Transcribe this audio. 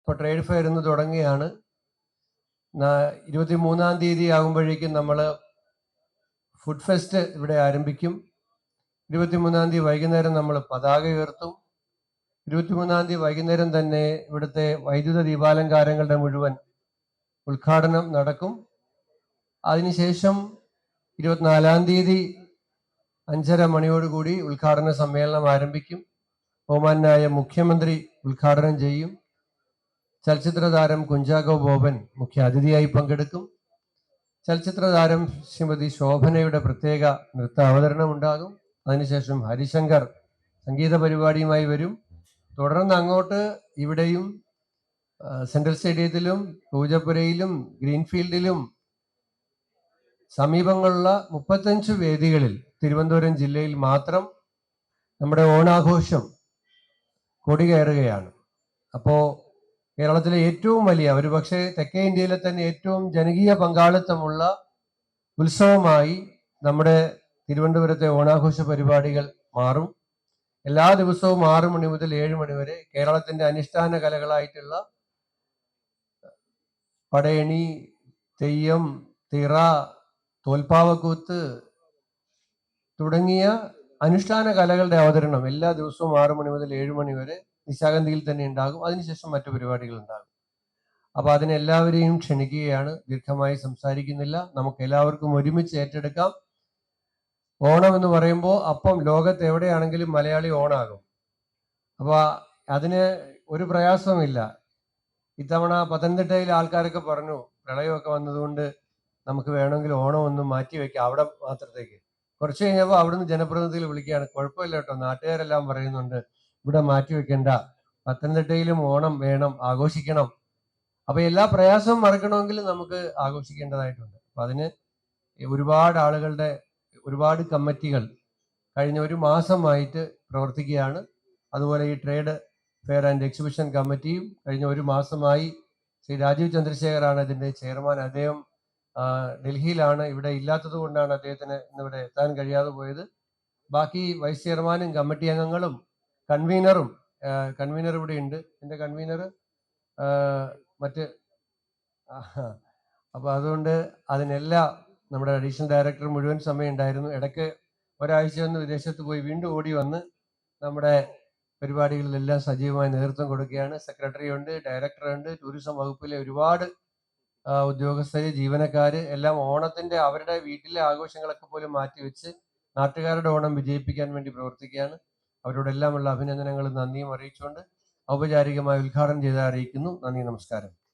ഇപ്പോൾ trade fair ഇന്ന് തുടങ്ങുകയാണ്. 23-ാം തീയതി ആകുമ്പോഴേക്കും നമ്മൾ ഫുഡ് ഫെസ്റ്റ് ഇവിടെ ആരംഭിക്കും. 23-ാം തീയതി വൈകുന്നേരം നമ്മൾ പതാക ഉയർത്തും. 23-ാം തീയതി വൈകുന്നേരം തന്നെ ഇവിടുത്തെ വൈദ്യുത ദീപാലങ്കാരങ്ങളുടെ മുഴുവൻ ഉദ്ഘാടനം നടക്കും. അതിനുശേഷം 24-ാം തീയതി 5:30 മണിയോടുകൂടി ഉദ്ഘാടന സമ്മേളനം ആരംഭിക്കും. ബഹുമാന്യനായ മുഖ്യമന്ത്രി ഉദ്ഘാടനം ചെയ്യും. ചലച്ചിത്ര താരം കുഞ്ചാക്കോ ബോബൻ മുഖ്യ അതിഥിയായി പങ്കെടുക്കും. ചലച്ചിത്ര താരം ശ്രീമതി ശോഭനയുടെ പ്രത്യേക നൃത്ത അവതരണം ഉണ്ടാകും. അതിനുശേഷം ഹരിശങ്കർ സംഗീത പരിപാടിയുമായി വരും. തുടർന്ന് അങ്ങോട്ട് ഇവിടെയും സെൻട്രൽ സ്റ്റേഡിയത്തിലും പൂജപ്പുരയിലും ഗ്രീൻഫീൽഡിലും സമീപങ്ങളുള്ള 35 വേദികളിൽ തിരുവനന്തപുരം ജില്ലയിൽ മാത്രം നമ്മുടെ ഓണാഘോഷം കൊടികയറുകയാണ്. അപ്പോൾ കേരളത്തിലെ ഏറ്റവും വലിയ, ഒരുപക്ഷെ തെക്കേ ഇന്ത്യയിലെ തന്നെ ഏറ്റവും ജനകീയ പങ്കാളിത്തമുള്ള ഉത്സവമായി നമ്മുടെ തിരുവനന്തപുരത്തെ ഓണാഘോഷ പരിപാടികൾ മാറും. എല്ലാ ദിവസവും 6 മണി മുതൽ 7 മണി വരെ കേരളത്തിന്റെ അനുഷ്ഠാന കലകളായിട്ടുള്ള പടയണി, തെയ്യം, തിറ, തോൽപ്പാവക്കൂത്ത് തുടങ്ങിയ അനുഷ്ഠാന കലകളുടെ അവതരണം എല്ലാ ദിവസവും 6 മണി മുതൽ 7 മണി വരെ നിശാഗന്ധിയിൽ തന്നെ ഉണ്ടാകും. അതിനുശേഷം മറ്റു പരിപാടികൾ ഉണ്ടാകും. അപ്പൊ അതിനെല്ലാവരെയും ക്ഷണിക്കുകയാണ്. ദീർഘമായി സംസാരിക്കുന്നില്ല. നമുക്ക് എല്ലാവർക്കും ഒരുമിച്ച് ഏറ്റെടുക്കാം. ഓണം എന്ന് പറയുമ്പോൾ അപ്പം ലോകത്ത് എവിടെയാണെങ്കിലും മലയാളി ഓണാകും. അപ്പൊ അതിന് ഒരു പ്രയാസവുമില്ല. ഇത്തവണ പത്തനംതിട്ടയിലെ ആൾക്കാരൊക്കെ പറഞ്ഞു പ്രളയമൊക്കെ വന്നതുകൊണ്ട് നമുക്ക് വേണമെങ്കിൽ ഓണം ഒന്ന് മാറ്റി വെക്കാം അവിടെ മാത്രത്തേക്ക്. കുറച്ച് കഴിഞ്ഞപ്പോൾ അവിടുന്ന് ജനപ്രതിനിധികൾ വിളിക്കുകയാണ്, കുഴപ്പമില്ല കേട്ടോ, നാട്ടുകാരെല്ലാം പറയുന്നുണ്ട് ഇവിടെ മാറ്റി വെക്കേണ്ട, പത്തനംതിട്ടയിലും ഓണം വേണം, ആഘോഷിക്കണം. അപ്പൊ എല്ലാ പ്രയാസവും മറക്കണമെങ്കിൽ നമുക്ക് ആഘോഷിക്കേണ്ടതായിട്ടുണ്ട്. അപ്പൊ അതിന് ഒരുപാട് കമ്മിറ്റികൾ കഴിഞ്ഞ ഒരു മാസമായിട്ട് പ്രവർത്തിക്കുകയാണ്. അതുപോലെ ഈ ട്രേഡ് ഫെയർ ആൻഡ് എക്സിബിഷൻ കമ്മിറ്റിയും കഴിഞ്ഞ ഒരു മാസമായി ശ്രീ രാജീവ് ചന്ദ്രശേഖറാണ് ഇതിന്റെ ചെയർമാൻ. അദ്ദേഹം ഡൽഹിയിലാണ്. ഇവിടെ ഇല്ലാത്തത് കൊണ്ടാണ് അദ്ദേഹത്തിന് ഇന്നിവിടെ എത്താൻ കഴിയാതെ പോയത്. ബാക്കി വൈസ് ചെയർമാനും കമ്മിറ്റി അംഗങ്ങളും കൺവീനർ ഇവിടെ ഉണ്ട്. എന്റെ കൺവീനർ അപ്പൊ അതുകൊണ്ട് അതിനെല്ലാം നമ്മുടെ അഡീഷണൽ ഡയറക്ടർ മുഴുവൻ സമയം ഉണ്ടായിരുന്നു. ഇടയ്ക്ക് ഒരാഴ്ച ഒന്ന് വിദേശത്ത് പോയി വീണ്ടും ഓടി വന്ന് നമ്മുടെ പരിപാടികളിലെല്ലാം സജീവമായി നേതൃത്വം കൊടുക്കുകയാണ്. സെക്രട്ടറി ഉണ്ട്, ഡയറക്ടർ ഉണ്ട്, ടൂറിസം വകുപ്പിലെ ഒരുപാട് ഉദ്യോഗസ്ഥര്, ജീവനക്കാര് എല്ലാം ഓണത്തിന്റെ അവരുടെ വീട്ടിലെ ആഘോഷങ്ങളൊക്കെ പോലും മാറ്റിവെച്ച് നാട്ടുകാരുടെ ഓണം വിജയിപ്പിക്കാൻ വേണ്ടി പ്രവർത്തിക്കുകയാണ്. അവരോടെല്ലാമുള്ള അഭിനന്ദനങ്ങളും നന്ദിയും അറിയിച്ചുകൊണ്ട് ഔപചാരികമായി ഉദ്ഘാടനം ചെയ്ത് അറിയിക്കുന്നു. നന്ദി, നമസ്കാരം.